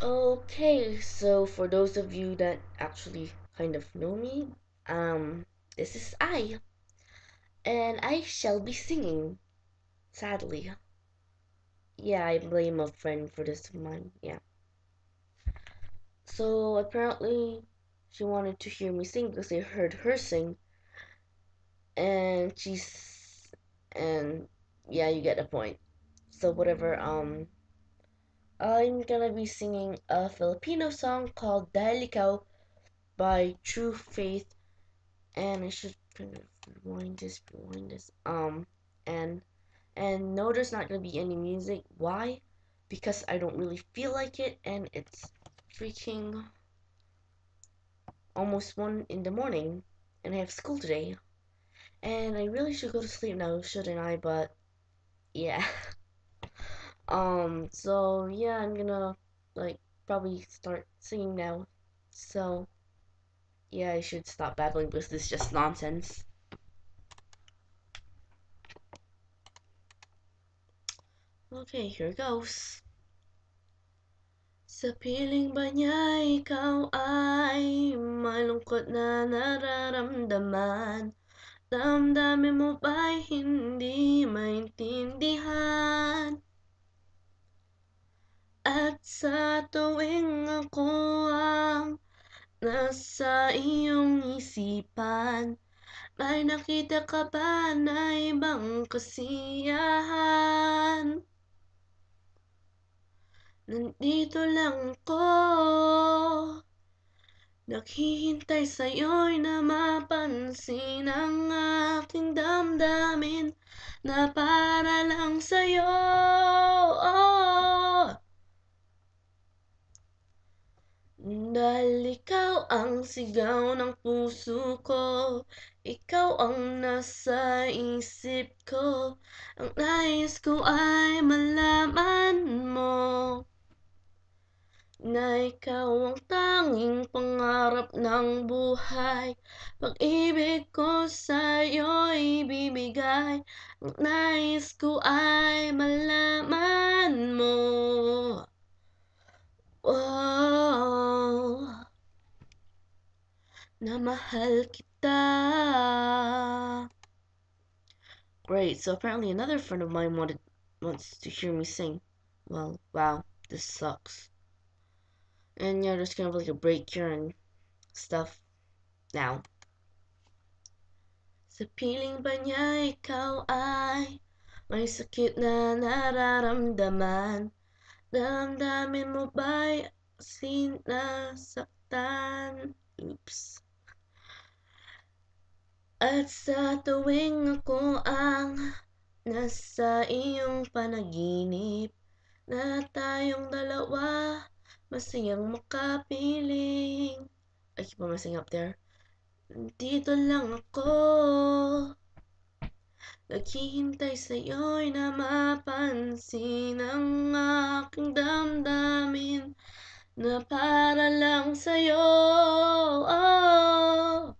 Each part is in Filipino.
Okay, so for those of you that actually kind of know me, this is I, and I shall be singing, sadly. Yeah, I blame a friend for this of mine, yeah. So apparently, she wanted to hear me sing because I heard her sing, and and yeah, you get the point. So whatever, I'm gonna be singing a Filipino song called Dahil Ikaw by True Faith, and I should kind of rewind this. And no, there's not gonna be any music. Why? Because I don't really feel like it, and it's freaking almost 1 in the morning, and I have school today, and I really should go to sleep now, shouldn't I? But yeah. So yeah, I'm gonna like probably start singing now. So yeah, I should stop babbling because this is just nonsense. Okay, here goes. Sa piling ba niya ikaw ay malungkot na nararamdaman? Damdamin mo ba'y hindi maintindihan? At sa tuwing ako ang nasa iyong isipan, may nakita ka ba na ibang kasiyahan? Nandito lang ako, naghihintay sa'yo'y na mapansin ang aking damdamin na para lang sa'yo. Oh, dahil ikaw ang sigaw ng puso ko, ikaw ang nasa isip ko, ang nais ko ay malaman mo na ikaw ang tanging pangarap ng buhay. Pag-ibig ko sa'yo'y ibibigay, ang nais ko ay malaman mo. Oh, na mahal kita. Great, so apparently another friend of mine wants to hear me sing. Well, wow, this sucks. And yeah, there's kind of like a break here and stuff now. Sa piling ba niya ikaw ay may sakit na nararamdaman? Damdamin mo ba'y sinasaktan? Oops. At sa tuwing ako ang nasa iyong panaginip, na tayong dalawa masayang makapiling. I keep on messing up there. Dito lang ako, naghihintay sa'yo'y na mapansin ang aking damdamin na para lang sa'yo. Oh,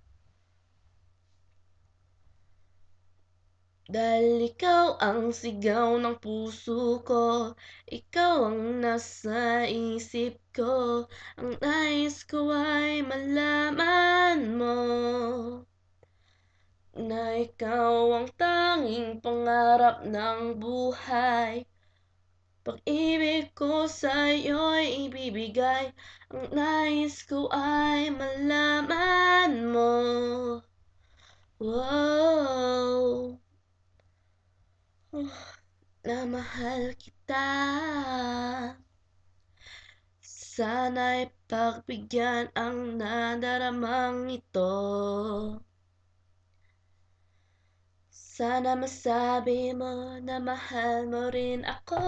dahil ikaw ang sigaw ng puso ko, ikaw ang nasa isip ko, ang nais ko ay malaman mo na ikaw ang tanging pangarap ng buhay. Pag-ibig ko sa'yo'y ibibigay, ang nais ko ay malaman mo. Wow, na mahal kita. Sana'y pagbigyan ang nadaramang ito. Sana masabi mo na mahal mo rin ako.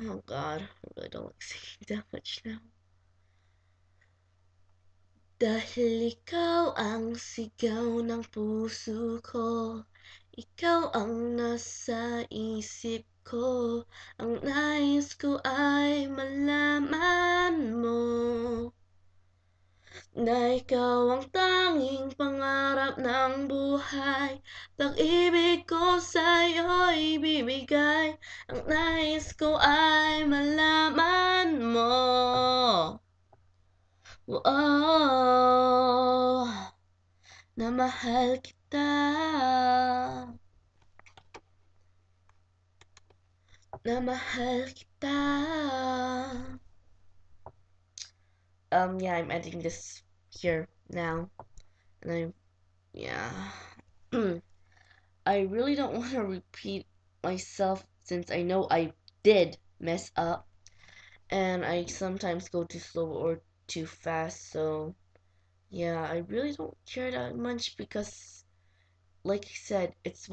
Oh God, I really don't like singing that much now. Dahil ikaw ang sigaw ng puso ko, ikaw ang nasa isip ko, ang nais ko ay malaman mo na ikaw ang tanging pangarap ng buhay. Pag-ibig ko sa'yo'y ibibigay, ang nais ko ay malaman mo. Oh, na mahal kita, na mahal kita. Yeah, I'm editing this here now, and yeah. I really don't want to repeat myself since I know I did mess up, and I sometimes go too slow or too fast, so yeah, I really don't care that much because, like I said, it's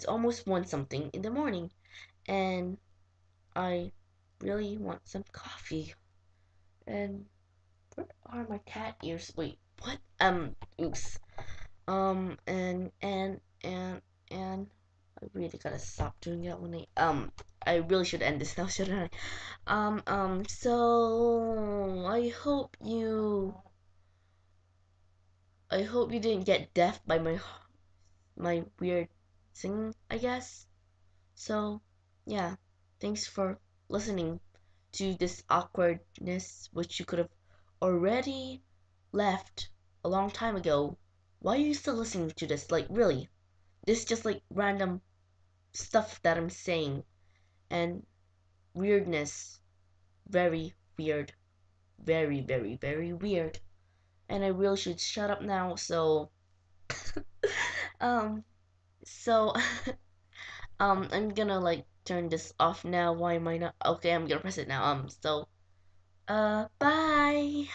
almost one something in the morning, and I really want some coffee. And where are my cat ears? Wait, what? Oops. And I really gotta stop doing that when I really should end this now, shouldn't I? So I hope you didn't get deaf by my weird singing, I guess. So, yeah, thanks for listening to this awkwardness, which you could have already left a long time ago. Why are you still listening to this? Like, really? This is just like random stuff that I'm saying, and weirdness. Very weird. Very, very, very weird. And I really should shut up now, so, um, so, I'm gonna like turn this off now. Why am I not? Okay, I'm gonna press it now. Bye.